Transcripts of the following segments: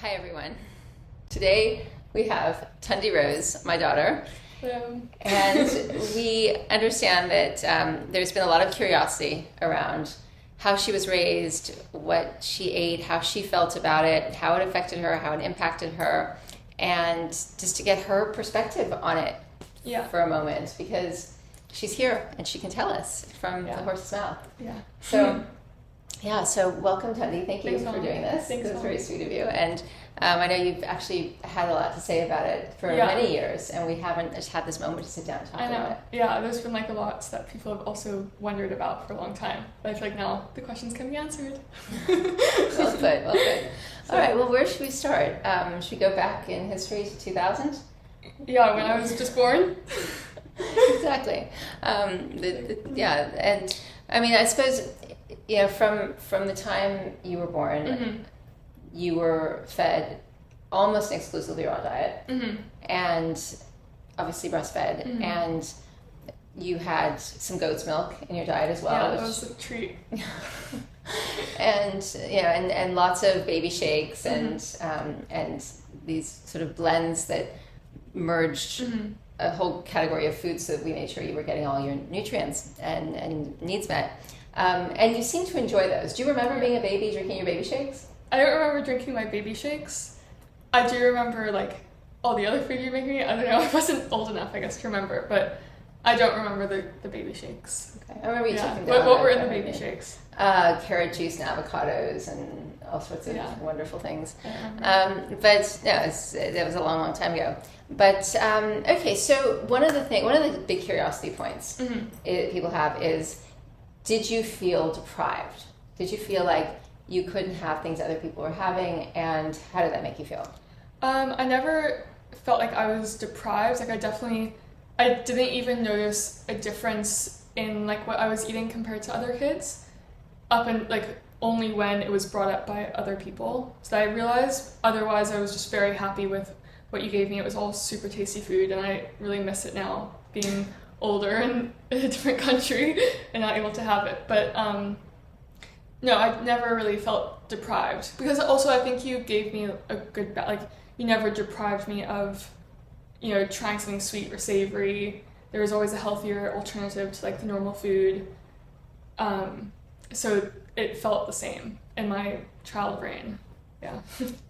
Hi everyone. Today we have Thandi Rose, my daughter, and we understand that there's been a lot of curiosity around how she was raised, what she ate, how she felt about it, how it affected her, how it impacted her, and just to get her perspective on it for a moment, because she's here and she can tell us from the horse's mouth. So welcome, Thandi. Thank you for doing this. Thanks, it was very sweet of you. And I know you've actually had a lot to say about it for many years, and we haven't just had this moment to sit down and talk about it. Yeah, there's been like a lot that people have also wondered about for a long time. But I feel like now the questions can be answered. Well put. All right, well, where should we start? Should we go back in history to 2000? Yeah, when I was just born. Exactly. And I mean, I suppose, from the time you were born, you were fed almost exclusively raw diet, and obviously breastfed, and you had some goat's milk in your diet as well. Yeah, that was a treat. and lots of baby shakes and these sort of blends that merged a whole category of foods so that we made sure you were getting all your nutrients and needs met. And you seem to enjoy those. Do you remember being a baby drinking your baby shakes? I don't remember drinking my baby shakes. I do remember like all the other food you make me. I don't know. I wasn't old enough, I guess, to remember, but I don't remember the baby shakes. Okay. I remember you took them down. What were in the baby shakes? Carrot juice and avocados and all sorts of wonderful things. But no, that was a long time ago. But okay, so one of the big curiosity points people have is, did you feel deprived? Did you feel like you couldn't have things other people were having, and how did that make you feel? I never felt like I was deprived. Like I didn't even notice a difference in like what I was eating compared to other kids, up and like only when it was brought up by other people. So I realized otherwise I was just very happy with what you gave me. It was all super tasty food, and I really miss it now, being older and in a different country and not able to have it. But no, I never really felt deprived, because also I think you gave me a good like you never deprived me of trying something sweet or savory. There was always a healthier alternative to like the normal food, so it felt the same in my child brain. Yeah.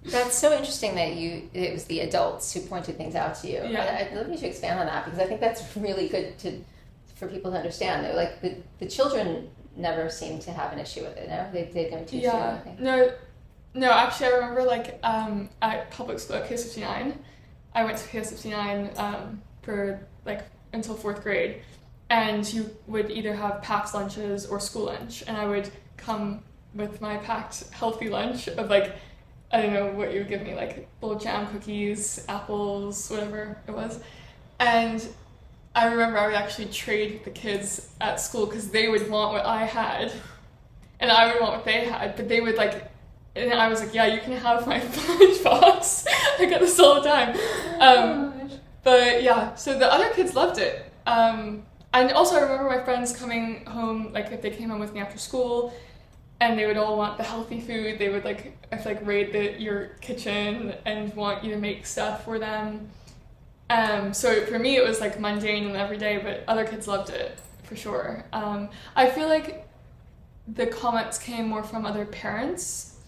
That's so interesting that it was the adults who pointed things out to you. Yeah. I'd love you to expand on that, because I think that's really good for people to understand. That like the children never seem to have an issue with it. No, they don't teach you anything. No. Actually, I remember like at public school at KS59, I went to KS59 for like until 4th grade, and you would either have packed lunches or school lunch, and I would come with my packed healthy lunch of like, I don't know what you would give me, like little jam cookies, apples, whatever it was. And I remember I would actually trade with the kids at school, because they would want what I had and I would want what they had, but they would like, and I was like, yeah, you can have my lunchbox. I get this all the time. But yeah, so the other kids loved it. And also I remember my friends coming home, like if they came home with me after school, and they would all want the healthy food. They would like, I feel like, raid your kitchen and want you to make stuff for them. So for me it was like mundane and everyday, but other kids loved it for sure. I feel like the comments came more from other parents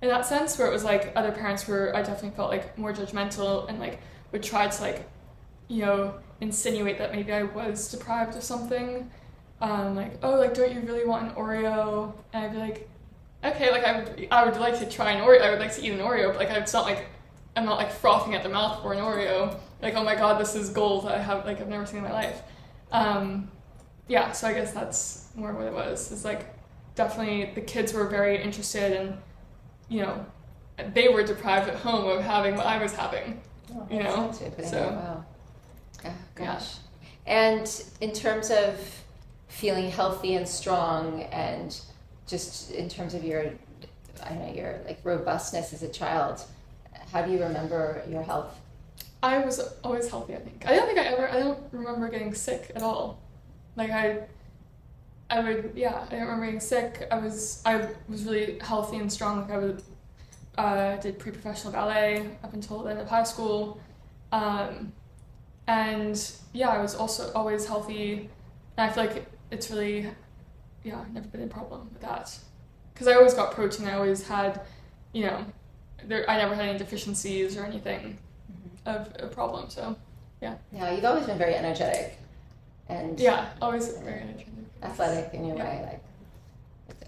in that sense, where it was like other parents I definitely felt like more judgmental and like would try to like, insinuate that maybe I was deprived of something. Like, oh, like, don't you really want an Oreo? And I'd be like, okay, like I would like to try an Oreo. I would like to eat an Oreo, but like it's not like I'm not like frothing at the mouth for an Oreo. Like, oh my god, this is gold that I've never seen in my life. So I guess that's more what it was. It's like definitely the kids were very interested, and they were deprived at home of having what I was having. So wow. Oh, gosh. And in terms of feeling healthy and strong, and just in terms of your like robustness as a child, how do you remember your health? I was always healthy, I think. I don't remember getting sick at all. Like I don't remember getting sick. I was really healthy and strong. Like I would did pre-professional ballet up until the end of high school. And yeah, I was also always healthy. And I feel like it's really, never been a problem with that. Because I always got protein. I always had, I never had any deficiencies or anything of a problem. So, yeah. Yeah, you've always been very energetic. And always very energetic. Athletic in your way, like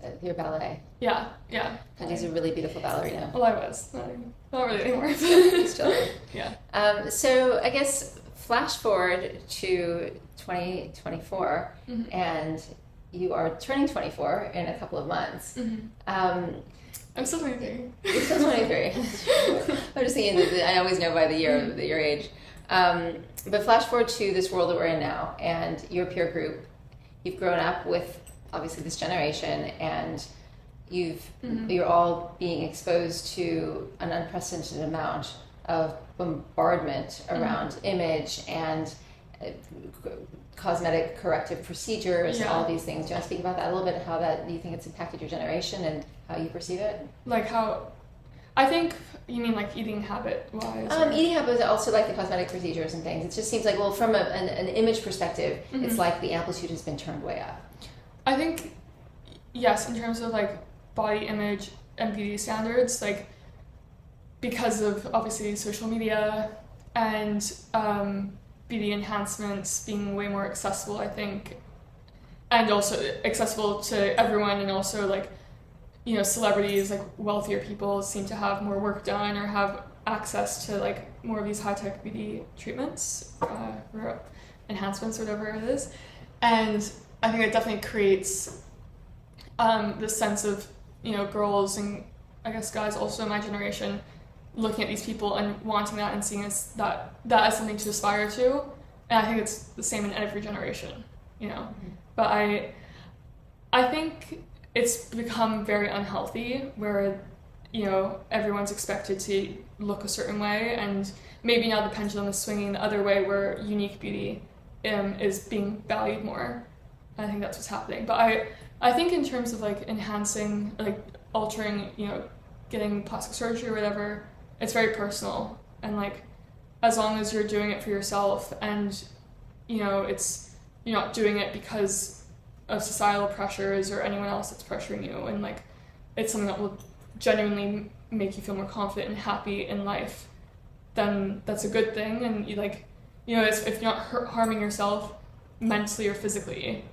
with your ballet. Yeah. Thandi's a really beautiful ballerina. Well, I was. Not really anymore. Still. Yeah. So I guess flash forward to 2024, and you are turning 24 in a couple of months. I'm still 23. You're still 23. I'm just thinking that I always know by the year that your age. But flash forward to this world that we're in now, and your peer group. You've grown up with obviously this generation, and you're all being exposed to an unprecedented amount of bombardment around image and cosmetic corrective procedures, all these things. Do you want to speak about that a little bit? How that you think it's impacted your generation and how you perceive it? Like how, I think you mean like eating habit wise. Eating habits, also like the cosmetic procedures and things. It just seems like, well, from an image perspective, it's like the amplitude has been turned way up. I think yes, in terms of like body image and beauty standards, like because of obviously social media and beauty enhancements being way more accessible, I think, and also accessible to everyone, and also like, celebrities, like wealthier people seem to have more work done or have access to like more of these high-tech beauty treatments or enhancements or whatever it is. And I think it definitely creates this sense of, girls and I guess guys also in my generation looking at these people and wanting that and seeing that as something to aspire to. And I think it's the same in every generation, But I think it's become very unhealthy where, everyone's expected to look a certain way, and maybe now the pendulum is swinging the other way where unique beauty is being valued more. I think that's what's happening. But I think in terms of like enhancing, like altering, getting plastic surgery or whatever, it's very personal. And like, as long as you're doing it for yourself and, you're not doing it because of societal pressures or anyone else that's pressuring you, and like it's something that will genuinely make you feel more confident and happy in life, then that's a good thing. And you like, if you're not harming yourself mentally or physically,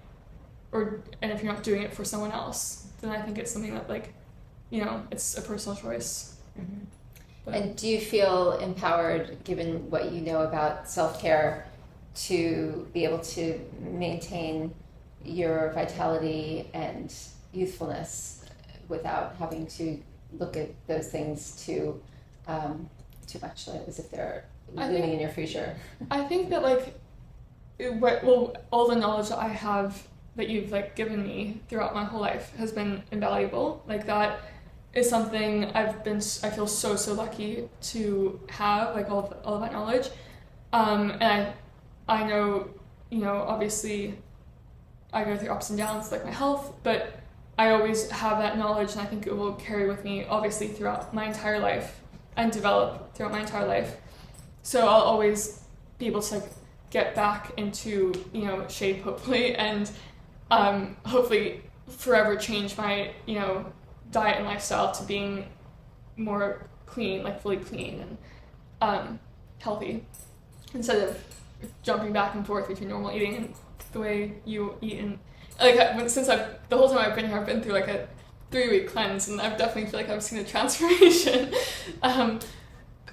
and if you're not doing it for someone else, then I think it's something that like, it's a personal choice. And do you feel empowered, given what you know about self-care, to be able to maintain your vitality and youthfulness without having to look at those things too much, like, as if they're looming in your future? I think that like, all the knowledge that I have that you've like given me throughout my whole life has been invaluable. Like that is something I feel so lucky to have, like all of that knowledge. And I know, obviously I go through ups and downs like my health, but I always have that knowledge, and I think it will carry with me obviously throughout my entire life and develop throughout my entire life. So I'll always be able to like get back into, shape hopefully, and hopefully forever change my, diet and lifestyle to being more clean, like fully clean and healthy, instead of jumping back and forth between normal eating and the way you eat. And like the whole time I've been here, I've been through like a 3-week cleanse, and I've definitely feel like I've seen a transformation. And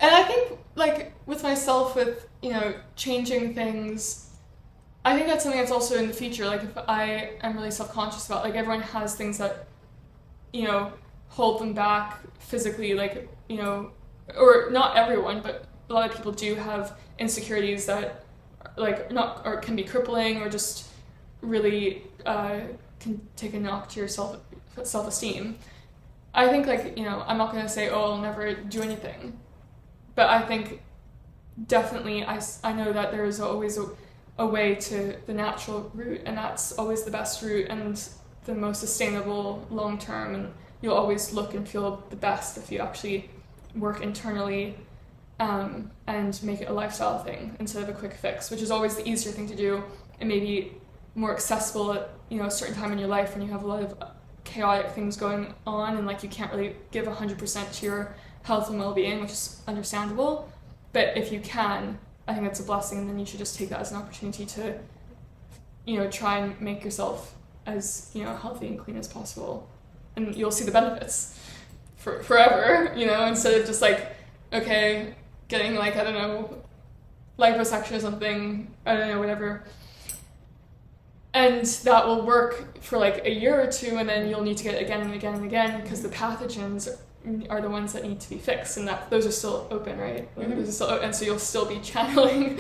I think like with myself, with changing things, I think that's something that's also in the future. Like if I am really self-conscious about, like everyone has things that hold them back physically, like or not everyone, but a lot of people do have insecurities that like not, or can be crippling, or just really can take a knock to your self-esteem. I think like I'm not going to say, oh, I'll never do anything, but I think definitely I know that there is always a way to the natural route, and that's always the best route and the most sustainable long term, and you'll always look and feel the best if you actually work internally and make it a lifestyle thing instead of a quick fix, which is always the easier thing to do and maybe more accessible at, a certain time in your life when you have a lot of chaotic things going on and like you can't really give 100% to your health and well-being, which is understandable. But if you can, I think it's a blessing, and then you should just take that as an opportunity to, try and make yourself as, healthy and clean as possible. And you'll see the benefits forever, instead of just like, okay, getting like, I don't know, liposuction or something, I don't know, whatever. And that will work for like a year or two, and then you'll need to get it again and again and again because the pathogens are the ones that need to be fixed, and that those are still open, right? Mm-hmm. Those are still open, and so you'll still be channeling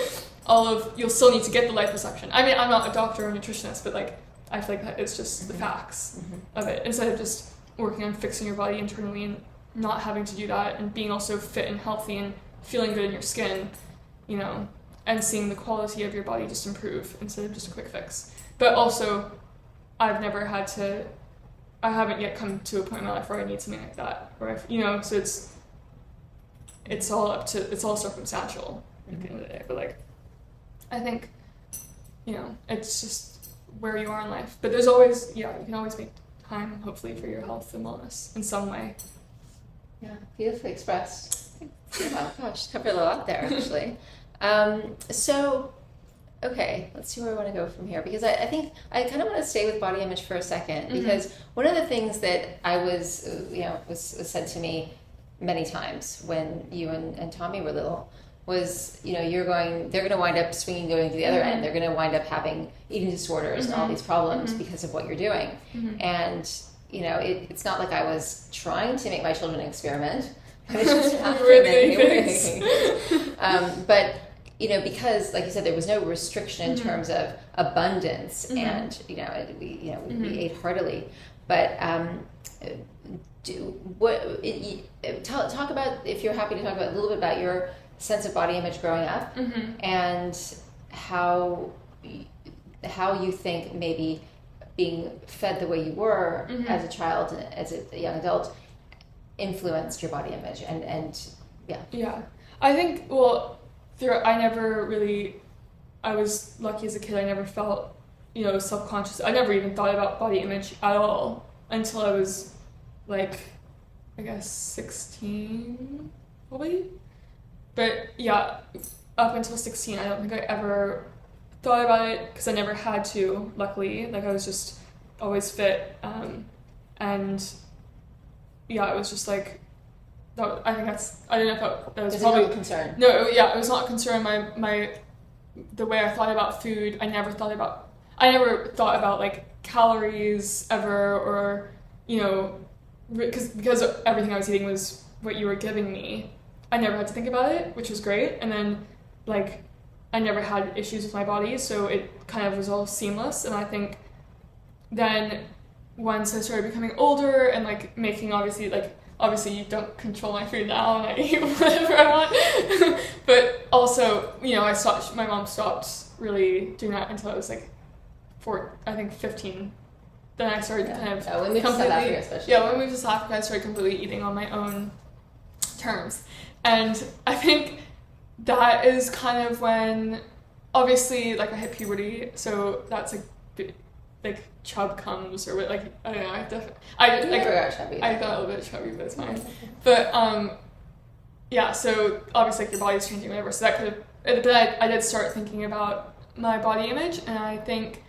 you'll still need to get the liposuction. I mean, I'm not a doctor or a nutritionist, but like I feel like that is just the facts of it. Instead of just working on fixing your body internally and not having to do that, and being also fit and healthy and feeling good in your skin, and seeing the quality of your body just improve instead of just a quick fix. But also, I haven't yet come to a point in my life where I need something like that, so it's all circumstantial at the end of the day. But like, I think, it's just where you are in life. But there's always, you can always make time, hopefully, for your health and wellness in some way. Yeah, beautifully expressed. Oh gosh, covered a lot there, actually. So, okay, let's see where I want to go from here, because I think I kind of want to stay with body image for a second, because one of the things that I was said to me many times when you and Tommy were little was, they're going to wind up going to the other end. They're going to wind up having eating disorders and all these problems because of what you're doing. And, it's not like I was trying to make my children experiment, but it's just happening. But because, like you said, there was no restriction in terms of abundance, and we ate heartily. But talk about, if you're happy to talk about a little bit about your sense of body image growing up, and how you think maybe being fed the way you were as a child, as a young adult, influenced your body image, and I think I was lucky as a kid. I never felt self-conscious. I never even thought about body image at all until I was like, I guess 16 probably. But up until 16 I don't think I ever thought about it, because I never had to, luckily. Like, I was just always fit, and it was just like, I think I don't know if that was probably a concern. No, it was not a concern. The way I thought about food, I never thought about like calories ever, or because everything I was eating was what you were giving me. I never had to think about it, which was great. And then like, I never had issues with my body, so it kind of was all seamless. And I think then once I started becoming older and like making, obviously you don't control my food now, and I eat whatever I want. But also, my mom stopped really doing that until I was like 15. Then I started kind of when we moved to South Africa, especially. Yeah, when we moved to South Africa, I started completely eating on my own terms. And I think that is kind of when, obviously, like, I hit puberty, so that's like chub comes, or what, like, I don't know. I got a little bit chubby, but it's fine. But so obviously, like, your body's changing, whatever. So that could have. But I did start thinking about my body image, and I think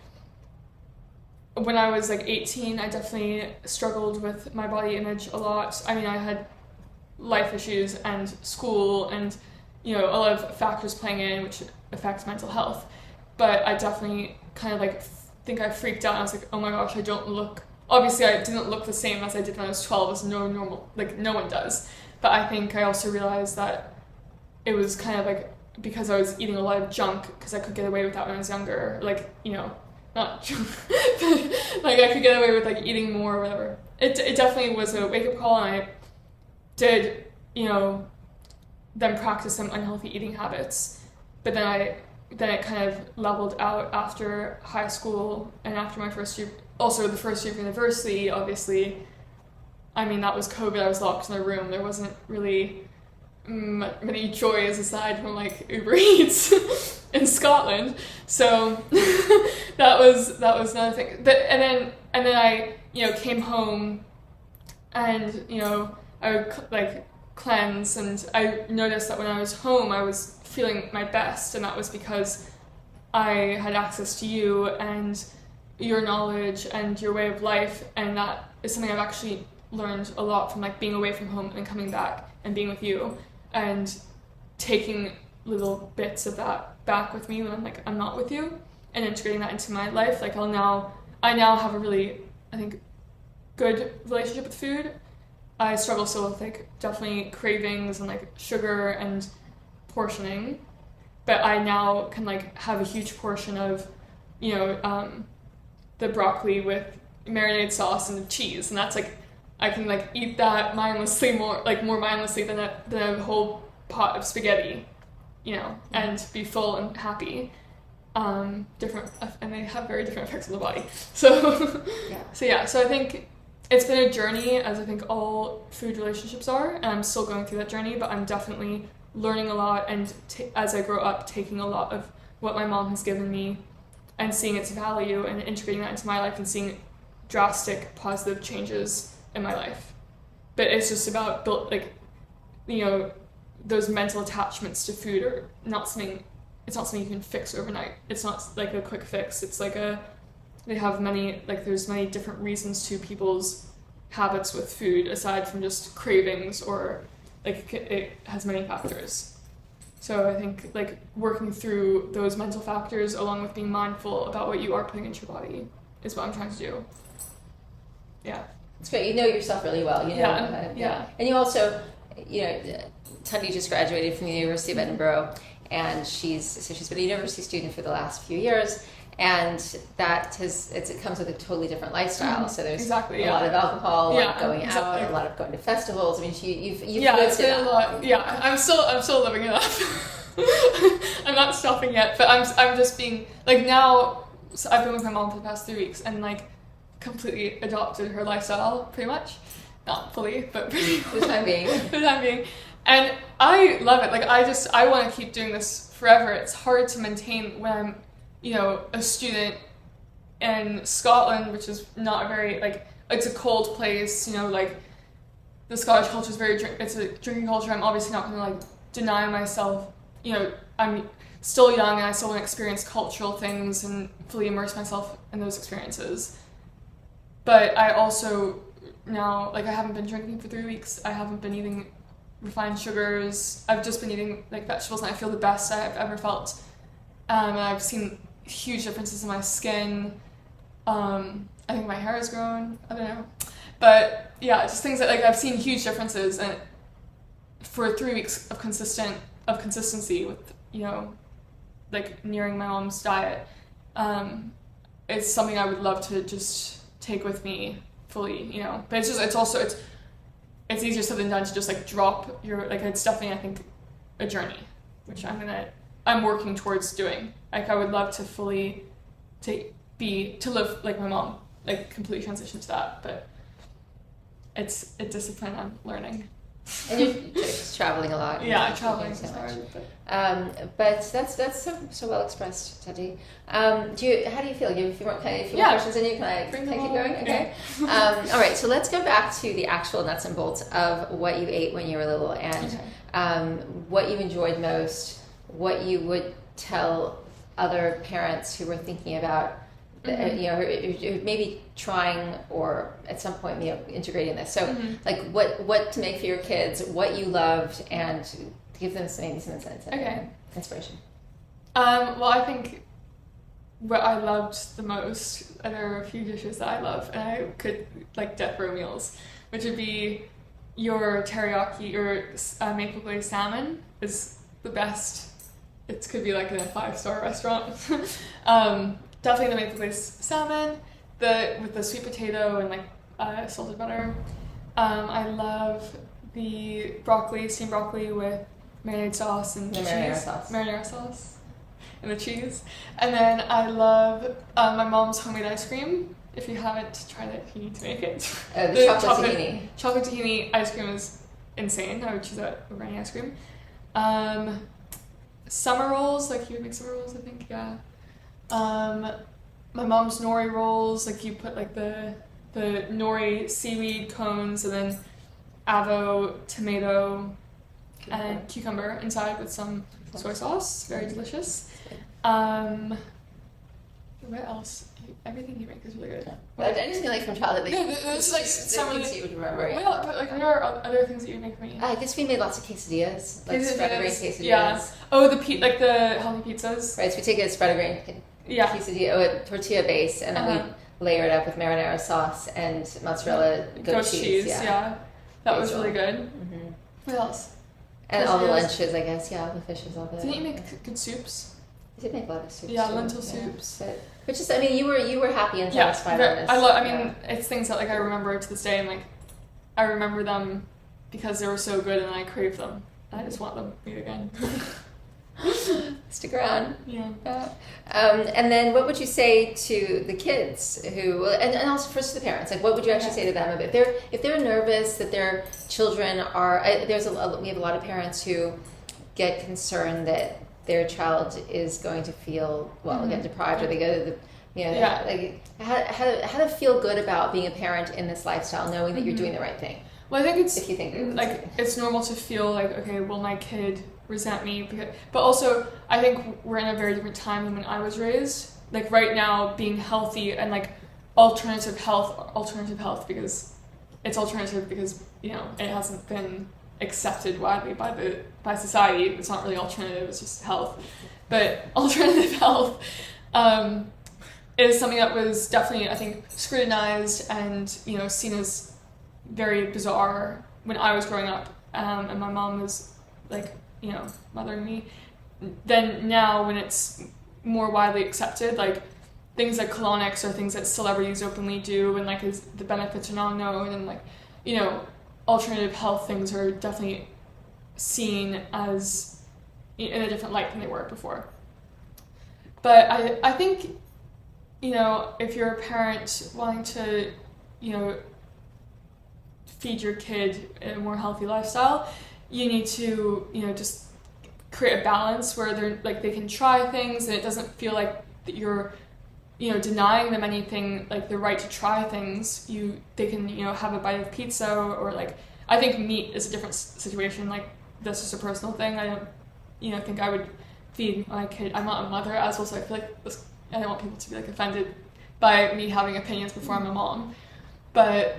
when I was like 18, I definitely struggled with my body image a lot. I mean, I had life issues and school and a lot of factors playing in, which affects mental health. But I definitely kind of like think I freaked out. I was like, oh my gosh, I didn't look the same as I did when I was 12, as no one does. But I think I also realized that it was kind of like because I was eating a lot of junk, because I could get away with that when I was younger, like, not junk, like I could get away with like eating more or whatever. It definitely was a wake-up call, and I did, then practice some unhealthy eating habits. But then it kind of leveled out after high school and after my first year. Also, the first year of university, obviously, I mean, that was COVID. I was locked in a room. There wasn't really many joys aside from like Uber Eats in Scotland. So that was another thing. And then I, you know, came home, and, you know, I would like cleanse, and I noticed that when I was home I was feeling my best, and that was because I had access to you and your knowledge and your way of life, and that is something I've actually learned a lot from like being away from home and coming back and being with you, and taking little bits of that back with me when I'm not with you, and integrating that into my life. Like I now have a really, I think, good relationship with food. I struggle still with like definitely cravings and like sugar and portioning, but I now can like have a huge portion of, you know, the broccoli with marinade sauce and cheese, and that's like, I can like eat that mindlessly, more mindlessly than a whole pot of spaghetti, you know, and be full and happy. Different, and they have very different effects on the body. So so I think it's been a journey, as I think all food relationships are, and I'm still going through that journey, but I'm definitely learning a lot, and as I grow up, taking a lot of what my mom has given me and seeing its value and integrating that into my life and seeing drastic positive changes in my life. But it's just about you know, those mental attachments to food are not something, it's not something you can fix overnight. It's not like a quick fix. It's like they have many, like there's many different reasons to people's habits with food aside from just cravings, or like it has many factors. So I think like working through those mental factors along with being mindful about what you are putting into your body is what I'm trying to do. Yeah. It's great. You know yourself really well. You know. Yeah. And you also, you know, Thandi just graduated from the University of Edinburgh, and she's been a university student for the last few years, and it comes with a totally different lifestyle. So there's a lot of alcohol, going out, a lot of going to festivals. I mean, you've lived it a lot. Yeah, I'm still living it up. I'm not stopping yet, but I'm just being like, now. So I've been with my mom for the past 3 weeks, and like completely adopted her lifestyle, pretty much. Not fully, but pretty for the time being. For the time being. And I love it. Like I want to keep doing this forever. It's hard to maintain when I'm, you know, a student in Scotland, which is not a very, like, it's a cold place, you know, like the Scottish culture is it's a drinking culture. I'm obviously not going to like deny myself, you know, I'm still young and I still want to experience cultural things and fully immerse myself in those experiences. But I also now, like, I haven't been drinking for 3 weeks. I haven't been eating refined sugars. I've just been eating like vegetables, and I feel the best I've ever felt. And I've seen huge differences in my skin. I think my hair has grown. I don't know. But yeah, just things that like I've seen huge differences, and for 3 weeks of consistency with, you know, like nearing my mom's diet, it's something I would love to just take with me fully, you know. But it's easier said than done to just like drop your, like, it's definitely, I think, a journey, which I'm working towards doing. Like I would love to fully to live like my mom, like completely transition to that, but it's a discipline I'm learning. And you're just traveling a lot. Yeah, traveling so much. But that's so well expressed, Thandi. How do you feel? You have a few more questions in you? Can I keep going? Okay. All right, so let's go back to the actual nuts and bolts of what you ate when you were little, and what you enjoyed most, what you would tell other parents who were thinking about, you know, who maybe trying or at some point, you know, integrating this. So, like, what to make for your kids, what you loved, and give them some insights, inspiration. Well, I think what I loved the most, and there are a few dishes that I love, and I could like death row meals, which would be your teriyaki or maple glazed salmon is the best. It could be like in a 5-star restaurant. Definitely the maple glazed salmon, with the sweet potato and like salted butter. I love the steamed broccoli with marinade sauce and cheese. Marinara sauce and the cheese. And then I love my mom's homemade ice cream. If you haven't tried it, you need to make it. The chocolate tahini. Chocolate tahini ice cream is insane. I would choose that over any ice cream. Summer rolls, like you would make summer rolls, I think, yeah. My mom's nori rolls, like you put like the nori seaweed cones and then avo, tomato, and cucumber inside with some soy sauce. Very delicious. What else? Everything you make is really good. But I just feel like from childhood, like, this is like some of things you would remember. Well, but like, what are other things that you make for me? I guess we made lots of quesadillas, like spread grain quesadillas. Yeah. Oh, the healthy pizzas. Right, so we take a spread grain quesadilla, a tortilla base, and then we layer it up with marinara sauce and mozzarella goat cheese. Yeah. That was really good. Mm-hmm. What else? And all the lunches, I guess. Yeah, the fish was all good. Didn't you make good soups? I did make a lot of soups. Yeah, lentil soups. But, which is, I mean, you were happy and satisfied on this. It's things that like I remember to this day, and like I remember them because they were so good, and I crave them. And I just want them made again. Stick around. Yeah. And then, what would you say to the kids who, and also first to the parents? Like, what would you actually say to them if they're nervous that their children are? We have a lot of parents who get concerned that their child is going to feel get deprived, or they go to the like how to feel good about being a parent in this lifestyle, knowing that you're doing the right thing. Well, I think it's if you think like it's normal to feel like, okay, will my kid resent me? But also I think we're in a very different time than when I was raised. Like right now, being healthy and like alternative health because it's alternative because it hasn't been accepted widely by society. It's not really alternative, it's just health. But alternative health is something that was definitely, I think, scrutinized and seen as very bizarre when I was growing up, and my mom was like mothering me. Then now when it's more widely accepted, like things like colonics are things that celebrities openly do, and like the benefits are not known, and like alternative health things are definitely seen as in a different light than they were before. But I think, if you're a parent wanting to, feed your kid a more healthy lifestyle, you need to, just create a balance where they can try things and it doesn't feel like that you're, denying them anything, like the right to try things. They can, have a bite of pizza or like, I think meat is a different situation. Like that's just a personal thing. I don't, think I would feed my kid. I'm not a mother as well, so I feel like I don't want people to be like offended by me having opinions before I'm a mom. But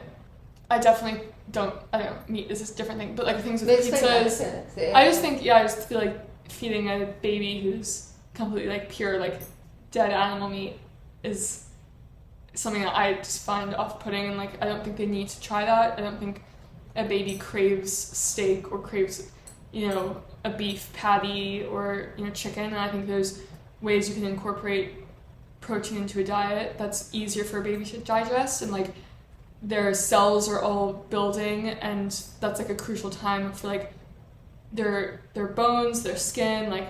I definitely don't. I don't know. Meat is a different thing. But like things with pizzas, I just think I just feel like feeding a baby who's completely like pure like dead animal meat is something that I just find off-putting, and like I don't think they need to try that. I don't think a baby craves steak or craves a beef patty or chicken, and I think there's ways you can incorporate protein into a diet that's easier for a baby to digest, and like their cells are all building, and that's like a crucial time for like their bones, their skin, like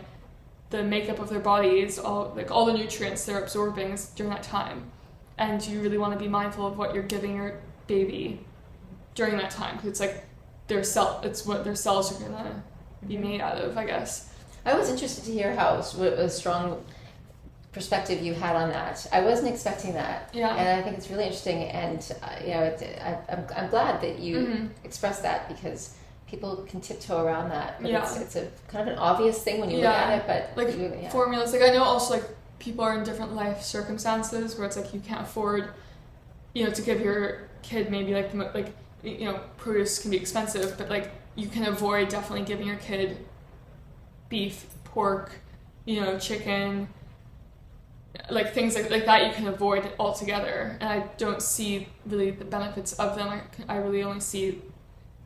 the makeup of their bodies, all the nutrients they're absorbing is during that time. And you really want to be mindful of what you're giving your baby during that time, because it's like it's what their cells are gonna be made out of, I guess. I was interested to hear what a strong perspective you had on that. I wasn't expecting that. Yeah. And I think it's really interesting, and I'm glad that you expressed that, because people can tiptoe around that. But it's a kind of an obvious thing when you look at it, but like formulas. Like I know also like people are in different life circumstances where it's like you can't afford, to give your kid maybe like produce can be expensive, but like you can avoid definitely giving your kid beef, pork, chicken, like things like that you can avoid altogether. And I don't see really the benefits of them. I really only see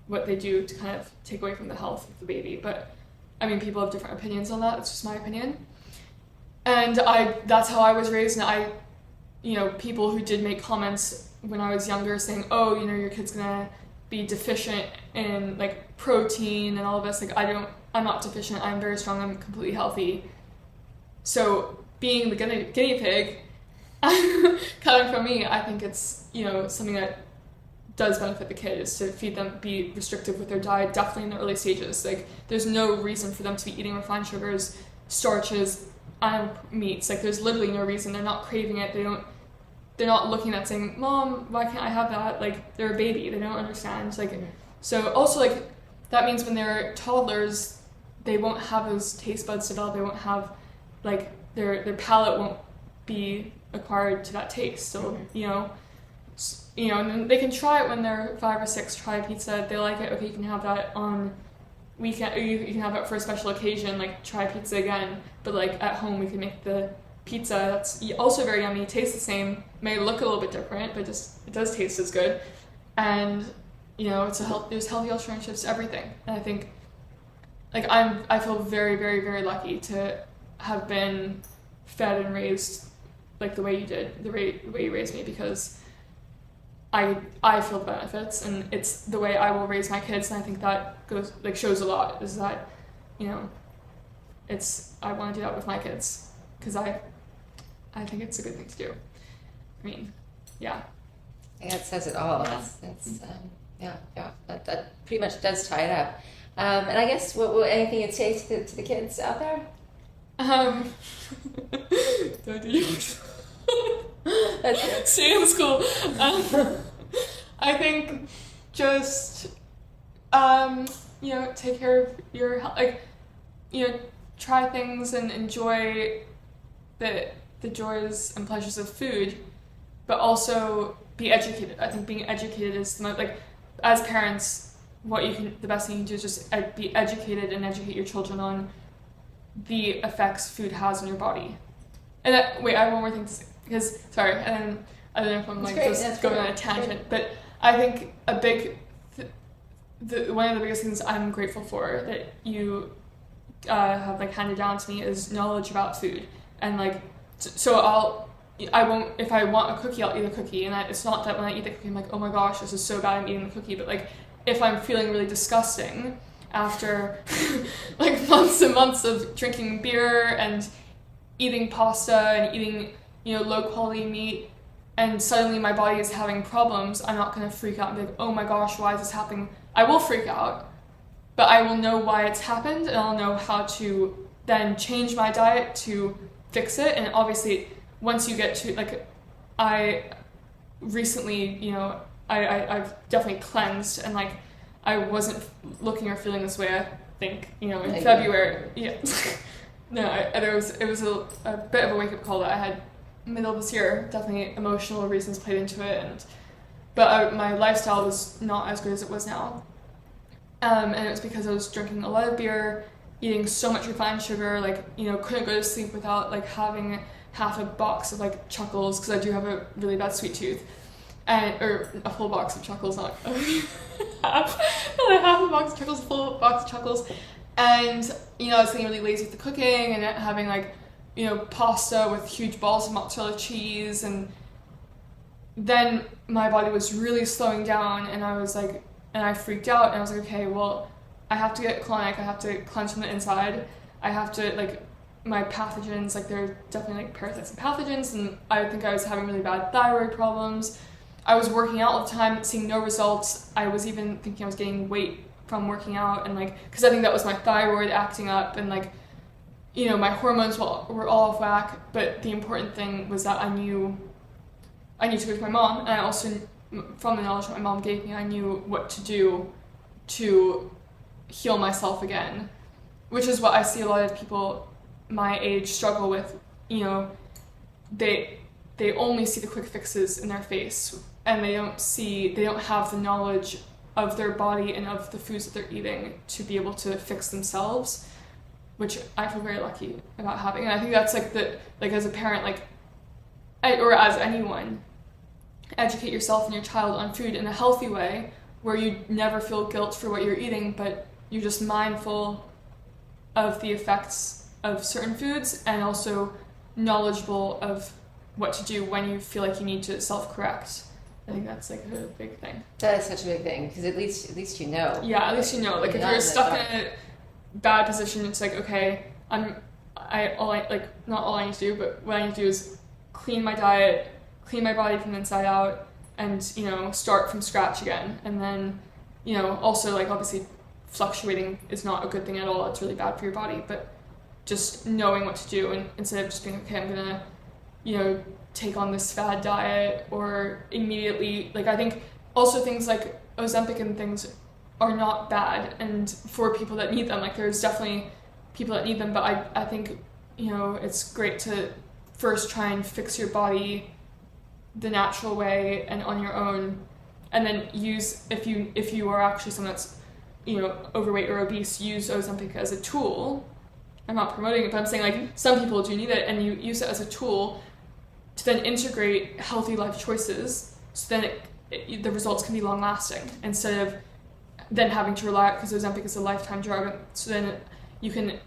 what they do to kind of take away from the health of the baby. But I mean, people have different opinions on that. It's just my opinion. And that's how I was raised. And people who did make comments when I was younger saying, oh, your kid's gonna be deficient in like protein and all of this. Like I'm not deficient. I'm very strong. I'm completely healthy. So being the guinea pig, coming from me, I think it's, something that does benefit the kid is to feed them, be restrictive with their diet, definitely in the early stages. Like, there's no reason for them to be eating refined sugars, starches, animal meats. Like, there's literally no reason. They're not craving it. They're not looking at saying, Mom, why can't I have that? Like, they're a baby. They don't understand. Like, so also, like, that means when they're toddlers, they won't have those taste buds develop. They won't have, like, their palate won't be acquired to that taste. So, and then they can try it when they're 5 or 6, try a pizza. If they like it, okay, you can have that on weekend, or you can have it for a special occasion, like try pizza again. But like at home, we can make the pizza that's also very yummy, tastes the same, may look a little bit different, but it does taste as good. And there's healthy alternatives to everything. And I think, like, I feel very, very, very lucky to have been fed and raised like the way you did, the way you raised me, because I feel the benefits, and it's the way I will raise my kids. And I think that shows a lot, is that I want to do that with my kids, because I think it's a good thing to do. I mean, yeah. I think that says it all. That's that pretty much does tie it up. And I guess what anything you'd say to the kids out there? Don't do yours. That's good. Stay in school. I think just take care of your health. Like, try things and enjoy the joys and pleasures of food, but also be educated. I think being educated is the most, like, as parents, the best thing you can do is just be educated and educate your children on the effects food has on your body. And I have one more thing to say, because, sorry, and I don't know if I'm going on a tangent, but I think one of the biggest things I'm grateful for that you have handed down to me is knowledge about food. And so if I want a cookie, I'll eat a cookie, and it's not that when I eat the cookie I'm like, oh my gosh, this is so bad, I'm eating the cookie, but if I'm feeling really disgusting after months and months of drinking beer and eating pasta and eating low quality meat, and suddenly my body is having problems, I'm not going to freak out and be like, oh my gosh, why is this happening? I will freak out, but I will know why it's happened, and I'll know how to then change my diet to fix it. And obviously, once you get to, I recently, I've definitely cleansed, and I wasn't looking or feeling this way, I think, in February. Yeah. No, it was a bit of a wake-up call that I had middle of this year. Definitely emotional reasons played into it, but my lifestyle was not as good as it was now. And it was because I was drinking a lot of beer, eating so much refined sugar, couldn't go to sleep without having half a box of Chuckles, because I do have a really bad sweet tooth, or a full box of Chuckles, not half a box of Chuckles, a full box of Chuckles. And I was getting really lazy with the cooking, and having pasta with huge balls of mozzarella cheese, and then my body was really slowing down, and I freaked out, and I was like, okay, well, I have to get colonic, I have to cleanse from the inside, I have to, my pathogens, there are definitely parasites and pathogens, and I think I was having really bad thyroid problems. I was working out all the time, seeing no results. I was even thinking I was gaining weight from working out, and because I think that was my thyroid acting up, and my hormones were all off whack. But the important thing was that I knew to go to my mom, and I also, from the knowledge that my mom gave me, I knew what to do to heal myself again, which is what I see a lot of people my age struggle with. They only see the quick fixes in their face, and they don't have the knowledge of their body and of the foods that they're eating to be able to fix themselves, which I feel very lucky about having. And I think that's as a parent, or as anyone, educate yourself and your child on food in a healthy way, where you never feel guilt for what you're eating, but you're just mindful of the effects of certain foods, and also knowledgeable of what to do when you feel like you need to self-correct. I think that's a big thing. That is such a big thing, because at least you know. Yeah, at least you know. If you're stuck in a bad position, it's okay, not all I need to do, but what I need to do is clean my diet, clean my body from the inside out, and, you know, start from scratch again. And then, you know, also, like, obviously fluctuating is not a good thing at all. It's really bad for your body, but just knowing what to do, and instead of just being, okay, I'm gonna, you know, take on this fad diet, or immediately, like, I think also things like Ozempic and things are not bad, and for people that need them, like, there's definitely people that need them, but I think, you know, it's great to first try and fix your body the natural way and on your own, and then use, if you are actually someone that's, you know, overweight or obese, use Ozempic as a tool. I'm not promoting it, but I'm saying, like, some people do need it, and you use it as a tool to then integrate healthy life choices, so then the results can be long lasting, instead of then having to rely, because Ozempic is a lifetime drug, so then you can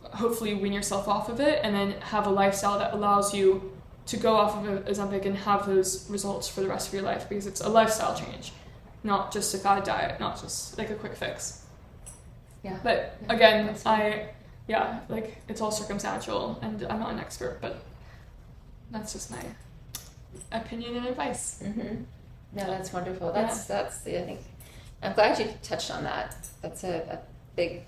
hopefully wean yourself off of it and then have a lifestyle that allows you to go off of Ozempic and have those results for the rest of your life, because it's a lifestyle change, not just a fad diet, not just like a quick fix. Yeah. But again, like, it's all circumstantial, and I'm not an expert, but that's just my opinion and advice. Mm-hmm. No, that's wonderful. That's the, I think, I'm glad you touched on that. That's a big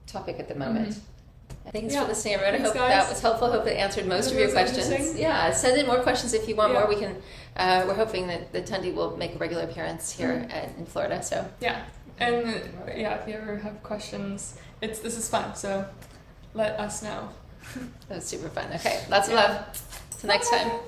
topic at the moment. Mm-hmm. Thanks for listening, everyone. I hope that was helpful. I hope it answered most of your questions. Yeah, send in more questions if you want more. We can. We're hoping that Thandi will make a regular appearance here in Florida. So yeah, and if you ever have questions, this is fun. So let us know. That was super fun. Okay, lots of love. Till next time.